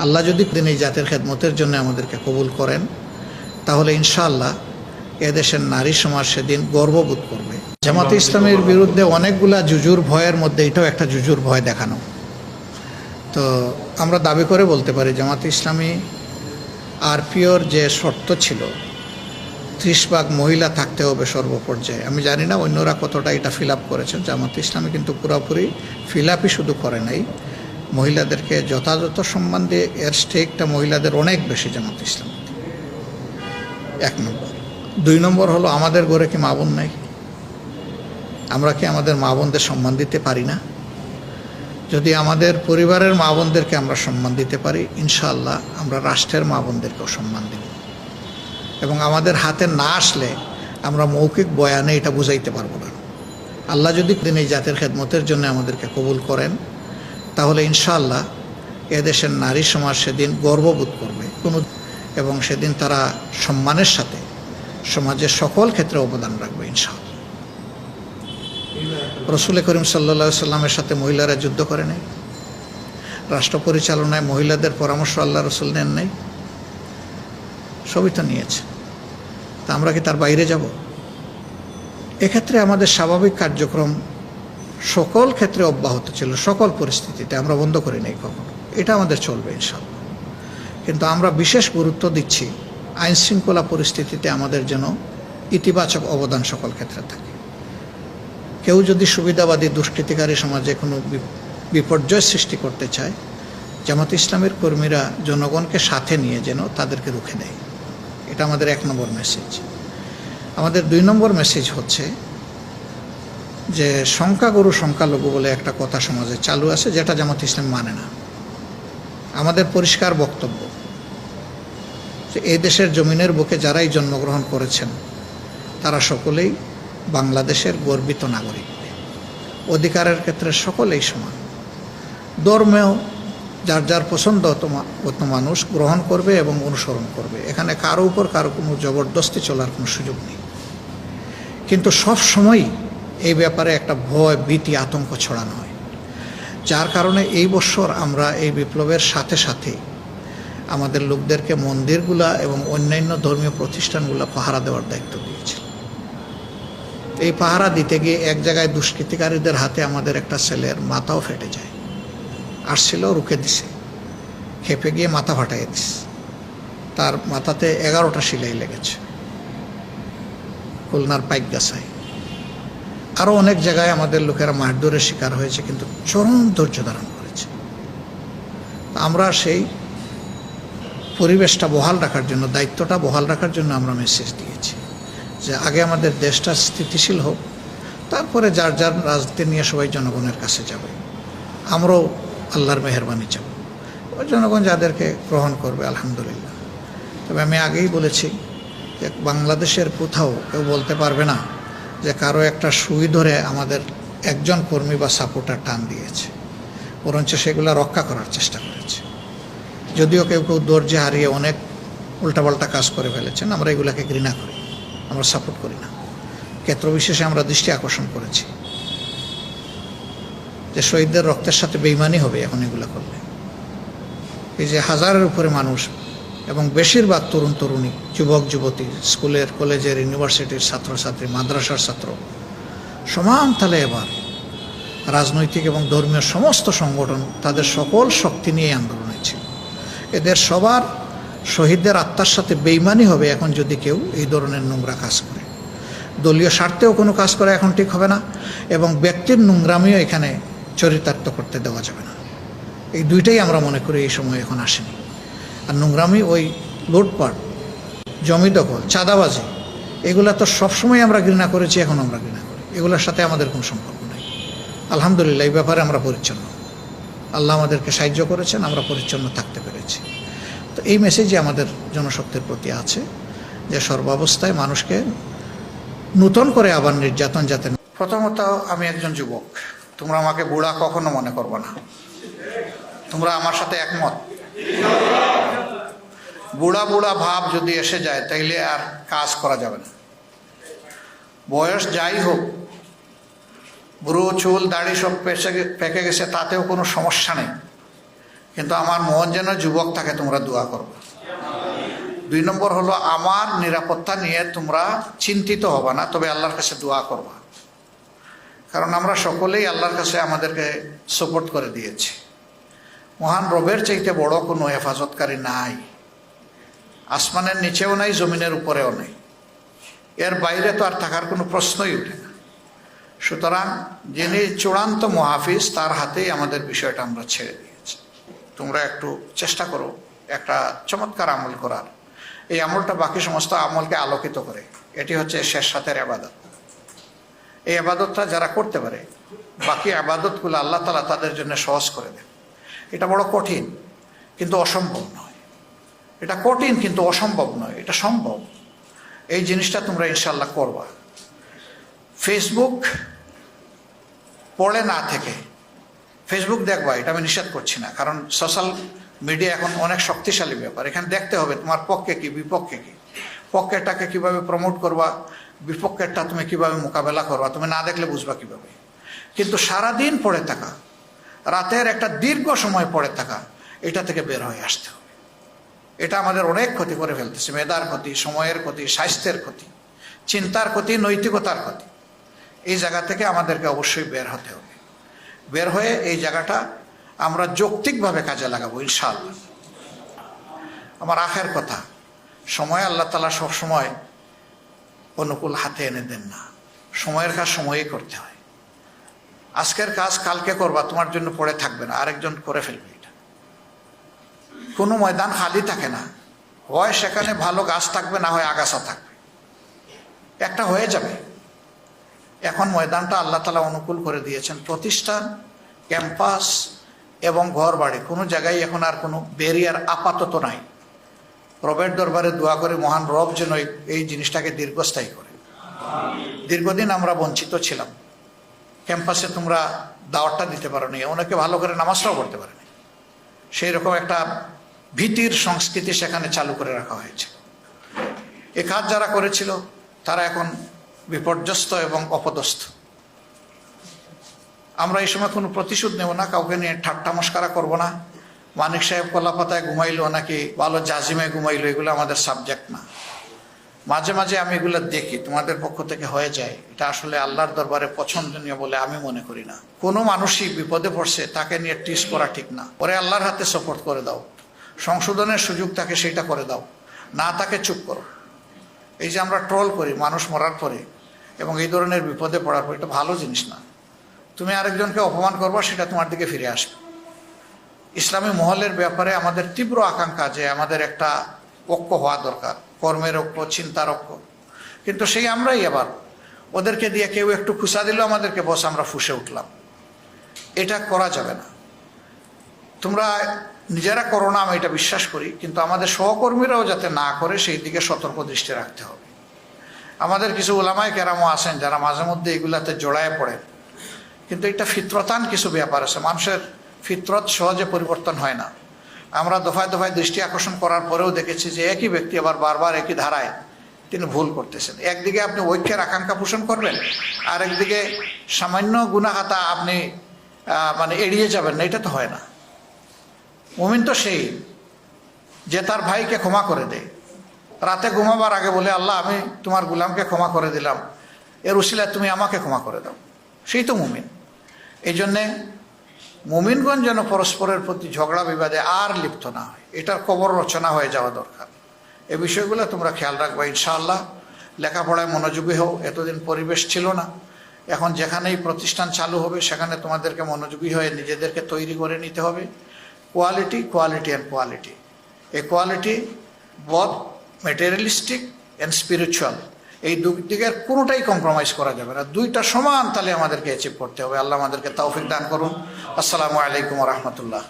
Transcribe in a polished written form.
আল্লাহ যদি দিন এই জাতের খেদমতের জন্য আমাদেরকে কবুল করেন, তাহলে ইনশাআল্লাহ এদেশের নারী সমাজ সেদিন গর্ববোধ করবে। জামাতে ইসলামের বিরুদ্ধে অনেকগুলা জুজুর ভয়ের মধ্যে এটাও একটা জুজুর ভয় দেখানো। তো আমরা দাবি করে বলতে পারি জামাতে ইসলামী আরপিওর যে শর্ত ছিল 30% মহিলা থাকতে হবে সর্বপর্যায়ে, আমি জানি না অন্যরা কতটা এটা ফিল আপ করেছেন। জামাতে ইসলামী কিন্তু পুরোপুরি ফিল আপই শুধু করে নাই, মহিলাদেরকে যথাযথ সম্মান দিয়ে এর স্টেকটা মহিলাদের অনেক বেশি জামাতে ইসলাম। 1 নম্বর। 2 নম্বর হলো আমাদের ঘরে কি মা বোন নাই? আমরা কি আমাদের মা বোনদের সম্মান দিতে পারি না? যদি আমাদের পরিবারের মা বোনদেরকে আমরা সম্মান দিতে পারি, ইনশাআল্লাহ আমরা রাষ্ট্রের মা বোনদেরকেও সম্মান দেব। এবং আমাদের হাতে না আসলে আমরা মৌখিক বয়ানে এটা বুঝাইতে পারবো না। আল্লাহ যদি দিন এই জাতের খেদমতের জন্য আমাদেরকে কবুল করেন, তাহলে ইনশাআল্লাহ এদেশের নারী সমাজ সেদিন গর্ববোধ করবে এবং সেদিন তারা সম্মানের সাথে সমাজের সকল ক্ষেত্রে অবদান রাখবে ইনশাআল্লাহ। রসুল করিম সাল্লাল্লাহু আলাইহি সাল্লামের সাথে মহিলারা যুদ্ধ করে নাই, রাষ্ট্র পরিচালনায় মহিলাদের পরামর্শ আল্লাহ রসুল নেন নাই, সবই তো নিয়েছে। তা আমরা কি তার বাইরে যাব? এক্ষেত্রে আমাদের স্বাভাবিক কার্যক্রম সকল ক্ষেত্রে অব্যাহত ছিল, সকল পরিস্থিতিতে আমরা বন্ধ করি নাই কখনো, এটা আমাদের চলবে ইনশাআল্লাহ। কিন্তু আমরা বিশেষ গুরুত্ব দিচ্ছি আইন শৃঙ্খলা পরিস্থিতিতে আমাদের যেন ইতিবাচক অবদান সকল ক্ষেত্রে থাকে। কেউ যদি সুবিধাবাদী দুষ্কৃতিকারী সমাজে কোনো বিপর্যয় সৃষ্টি করতে চায়, জামাত ইসলামের কর্মীরা জনগণকে সাথে নিয়ে যেন তাদেরকে রুখে দেয়, এটা আমাদের 1 নম্বর মেসেজ। আমাদের 2 নম্বর মেসেজ হচ্ছে যে সংখ্যাগুরু সংখ্যালঘু বলে একটা কথা সমাজে চালু আছে, যেটা জামাত ইসলাম মানে না। আমাদের পরিষ্কার বক্তব্য যে এই দেশের জমিনের বুকে যারাই জন্মগ্রহণ করেছেন তারা সকলেই বাংলাদেশের গর্বিত নাগরিক, অধিকারের ক্ষেত্রে সকলেই সমান। ধর্মেও যার যার পছন্দ মতো মানুষ গ্রহণ করবে এবং অনুসরণ করবে, এখানে কারো উপর কারো কোনো জবরদস্তি চলার কোনো সুযোগ নেই। কিন্তু সব সময়ই এই ব্যাপারে একটা ভয়, ভীতি, আতঙ্ক ছড়ানো হয়, যার কারণে এই বছর আমরা এই বিপ্লবের সাথে সাথে আমাদের লোকদেরকে মন্দিরগুলা এবং অন্যান্য ধর্মীয় প্রতিষ্ঠানগুলা পাহারা দেওয়ার দায়িত্ব দিয়েছিল। এই পাহারা দিতে গিয়ে এক জায়গায় দুষ্কৃতিকারীদের হাতে আমাদের একটা ছেলের মাথাও ফেটে যায়, আসছিল, রুখে দিছে, খেপে গিয়ে মাথা ফাটাইয়ে দিছে, তার মাথাতে 11টা সেলাই লেগেছে, খুলনার পাইকগাছায়। আরও অনেক জায়গায় আমাদের লোকেরা মারধরের শিকার হয়েছে, কিন্তু চরম ধৈর্য ধারণ করেছে। আমরা সেই পরিবেশটা বহাল রাখার জন্য, দায়িত্বটা বহাল রাখার জন্য আমরা মেসেজ দিয়েছি যে আগে আমাদের দেশটা স্থিতিশীল হোক, তারপরে যার যার রাজনীতি নিয়ে সবাই জনগণের কাছে যাবে, আমরাও আল্লাহর মেহেরবানি চাব, ওই জনগণ যাদেরকে গ্রহণ করবে আলহামদুলিল্লাহ। তবে আমি আগেই বলেছি যে বাংলাদেশের কোথাও কেউ বলতে পারবে না যে কারো একটা সুই ধরে আমাদের একজন কর্মী বা সাপোর্টার টান দিয়েছে, বরঞ্চ সেগুলো রক্ষা করার চেষ্টা করেছে। যদিও কেউ কেউ ধৈর্য হারিয়ে অনেক উল্টাপাল্টা কাজ করে ফেলেছেন, আমরা এগুলাকে ঘৃণা করি, আমরা সাপোর্ট করি না। ক্ষেত্রবিশেষে আমরা দৃষ্টি আকর্ষণ করেছি যে শহীদদের রক্তের সাথে বেইমানি হবে এখন এগুলো করলে। এই যে হাজারের উপরে মানুষ এবং বেশিরভাগ তরুণ তরুণী, যুবক যুবতী, স্কুলের, কলেজের, ইউনিভার্সিটির ছাত্রছাত্রী, মাদ্রাসার ছাত্র, সমান তালে এবার রাজনৈতিক এবং ধর্মীয় সমস্ত সংগঠন তাদের সকল শক্তি নিয়ে আন্দোলনে ছিল। এদের সবার শহীদদের আত্মার সাথে বেইমানি হবে এখন যদি কেউ এই ধরনের নোংরা কাজ করে। দলীয় স্বার্থেও কোনো কাজ করা এখন ঠিক হবে না, এবং ব্যক্তির নোংরামিও এখানে চরিতার্থ করতে দেওয়া যাবে না। এই দুইটাই আমরা মনে করি এই সময় এখন আসেনি। আর নোংরামি, ওই লুটপাট, জমি দখল, চাঁদাবাজি, এগুলা তো সবসময় আমরা ঘৃণা করেছি, এখন আমরা ঘৃণা করি, এগুলোর সাথে আমাদের কোনো সম্পর্ক নেই। আলহামদুলিল্লাহ এই ব্যাপারে আমরা পরিচ্ছন্ন, আল্লাহ আমাদেরকে সাহায্য করেছেন, আমরা পরিচ্ছন্ন থাকতে পেরেছি। তো এই মেসেজই আমাদের জনশক্তির প্রতি আছে যে সর্বাবস্থায় মানুষকে নূতন করে আবার নির্যাতন যাতে। প্রথমত আমি একজন যুবক, তোমরা আমাকে বুড়া কখনো মনে করবে না, তোমরা আমার সাথে একমত? বুড়া বুড়া ভাব যদি এসে যায় তাইলে আর কাজ করা যাবে না। বয়স যাই হোক, বুড়ো চুল দাড়ি সব পেকে গেছে, তাতেও কোনো সমস্যা নেই, কিন্তু আমার মন যেন যুবক থাকে, তোমরা দোয়া করবে। 2 নম্বর হলো আমার নিরাপত্তা নিয়ে তোমরা চিন্তিত হবে না, তবে আল্লাহর কাছে দোয়া করবা। কারণ আমরা সকলেই আল্লাহর কাছে আমাদেরকে সাপোর্ট করে দিয়েছি। মহান রবের চাইতে বড় কোনো হেফাজতকারী নাই, আসমানের নিচেও নাই, জমিনের উপরেও নেই। এর বাইরে তো আর থাকার কোনো প্রশ্নই ওঠে না। সুতরাং যিনি চূড়ান্ত মুহাফিজ, তার হাতেই আমাদের বিষয়টা আমরা ছেড়ে দিয়েছি। তোমরা একটু চেষ্টা করো একটা চমৎকার আমল করার। এই আমলটা বাকি সমস্ত আমলকে আলোকিত করে। এটি হচ্ছে শেষ রাতের আবাদত। এই আবাদতটা যারা করতে পারে, বাকি আবাদতগুলো আল্লাহ তাআলা তাদের জন্য সহজ করে দেন। এটা বড় কঠিন কিন্তু অসম্ভব নয়। এটা কঠিন কিন্তু অসম্ভব নয়, এটা সম্ভব। এই জিনিসটা তোমরা ইনশাল্লাহ করবা। ফেসবুক পড়ে না থেকে ফেসবুক দেখবা, এটা আমি নিষেধ করছি না, কারণ সোশ্যাল মিডিয়া এখন অনেক শক্তিশালী ব্যাপার। এখানে দেখতে হবে তোমার পক্ষে কি বিপক্ষে কি, পক্ষেরটাকে কিভাবে প্রমোট করবা, বিপক্ষেরটা তুমি কিভাবে মোকাবেলা করবা, তুমি না দেখলে বুঝবা কিভাবে। কিন্তু সারাদিন পড়ে থাকা, রাতের একটা দীর্ঘ সময় পড়ে থাকা, এটা থেকে বের হয়ে আসতে হবে। এটা আমাদের অনেক ক্ষতি করে ফেলতেছে। মেধার ক্ষতি, সময়ের ক্ষতি, স্বাস্থ্যের ক্ষতি, চিন্তার ক্ষতি, নৈতিকতার ক্ষতি। এই জায়গা থেকে আমাদেরকে অবশ্যই বের হতে হবে। বের হয়ে এই জায়গাটা আমরা যৌক্তিকভাবে কাজে লাগাবো ইনশাআল্লাহ। আমার আখের কথা, সময় আল্লাহ তাআলা সবসময় অনুকূল হাতে এনে দেন না। সময়ের কাজ সময়েই করতে হয়। আজকের কাজ কালকে করবা, তোমার জন্য পড়ে থাকবে না, আরেকজন করে ফেলবে। এটা কোনো ময়দান খালি থাকে না, হয় সেখানে ভালো গাছ থাকবে, না হয় আগাছা থাকবে, একটা হয়ে যাবে। এখন ময়দানটা আল্লাহ তাআলা অনুকূল করে দিয়েছেন। প্রতিষ্ঠান, ক্যাম্পাস এবং ঘর বাড়ি, কোনো জায়গায় এখন আর কোনো ব্যারিয়ার আপাতত নাই। রবের দরবারে দোয়া করে মহান রব যেন এই জিনিসটাকে দীর্ঘস্থায়ী করে। দীর্ঘদিন আমরা বঞ্চিত ছিলাম। ক্যাম্পাসে তোমরা দাওয়াতটা দিতে পারো নি, অনেকে ভালো করে নামাজটাও পড়তে পারেনি। সেই রকম একটা ভীতির সংস্কৃতি সেখানে চালু করে রাখা হয়েছে। এ কাজ যারা করেছিল তারা এখন বিপর্যস্ত এবং অপদস্থ। আমরা এই সময় কোনো প্রতিশোধ নেব না, কাউকে নিয়ে ঠাট্টা মস্করা করবো না। মানিক সাহেব কলাপাতায় ঘুমাইলো নাকি ভালো জাজিমে ঘুমাইলো, এগুলো আমাদের সাবজেক্ট না। মাঝে মাঝে আমি এগুলো দেখি, তোমাদের পক্ষ থেকে হয়ে যায়, এটা আসলে আল্লাহর দরবারে পছন্দনীয় বলে আমি মনে করি না। কোনো মানুষই বিপদে পড়ছে তাকে নিয়ে টিস করা ঠিক না। পরে আল্লাহর হাতে সাপোর্ট করে দাও, সংশোধনের সুযোগ তাকে সেটা করে দাও, না তাকে চুপ করো। এই যে আমরা ট্রল করি মানুষ মরার পরে এবং এই ধরনের বিপদে পড়ার পর, এটা ভালো জিনিস না। তুমি আরেকজনকে অপমান করবা, সেটা তোমার দিকে ফিরে আসবে। ইসলামী মহলের ব্যাপারে আমাদের তীব্র আকাঙ্ক্ষা যে আমাদের একটা ঐক্য হওয়া দরকার, কর্মের ঐক্য, চিন্তার ঐক্য। কিন্তু সেই আমরাই আবার ওদেরকে দিয়ে কেউ একটু খুশা দিল আমাদেরকে, বস আমরা ফুঁসে উঠলাম। এটা করা যাবে না। তোমরা নিজেরা করো না, আমি এটা বিশ্বাস করি, কিন্তু আমাদের সহকর্মীরাও যাতে না করে সেই দিকে সতর্ক দৃষ্টি রাখতে হবে। আমাদের কিছু ওলামায়ে কেরামও আছেন যারা মাঝে মধ্যে এগুলাতে জড়ায় পড়েন, কিন্তু এটা ফিতরতান কিছু ব্যাপার আছে। মানুষের ফিতরত সহজে পরিবর্তন হয় না। আমরা দফায় দফায় দৃষ্টি আকর্ষণ করার পরেও দেখেছি যে একই ব্যক্তি আবার বারবার একই ধারায় তিনি ভুল করতেছেন। একদিকে আপনি ঐক্যের আকাঙ্ক্ষা পোষণ করবেন, আর একদিকে সামান্য গুনাহাতা আপনি মানে এড়িয়ে যাবেন না, এটা তো হয় না। মুমিন তো সেই যে তার ভাইকে ক্ষমা করে দেয়, রাতে ঘুমাবার আগে বলে আল্লাহ আমি তোমার গোলামকে ক্ষমা করে দিলাম, এর উসিলায় তুমি আমাকে ক্ষমা করে দাও, সেই তো মুমিন। এই জন্যে মুমিনগণ যেন পরস্পরের প্রতি ঝগড়া বিবাদে আর লিপ্ত না হয়, এটার কবর রচনা হয়ে যাওয়া দরকার। এই বিষয়গুলো তোমরা খেয়াল রাখবা ইনশাআল্লাহ। লেখাপড়ায় মনোযোগী হও, এতদিন পরিবেশ ছিল না। এখন যেখানেই প্রতিষ্ঠান চালু হবে সেখানে তোমাদেরকে মনোযোগী হয়ে নিজেদেরকে তৈরি করে নিতে হবে। Quality, quality and quality. এই quality both materialistic and spiritual, এই দুই দিকের কোনোটাই কম্প্রোমাইজ করা যাবে না। দুইটা সমান তাহলে আমাদেরকে অ্যাচিভ করতে হবে। আল্লাহ আমাদেরকে তৌফিক দান করুন। আসসালামু আলাইকুম ওয়া রাহমাতুল্লাহ।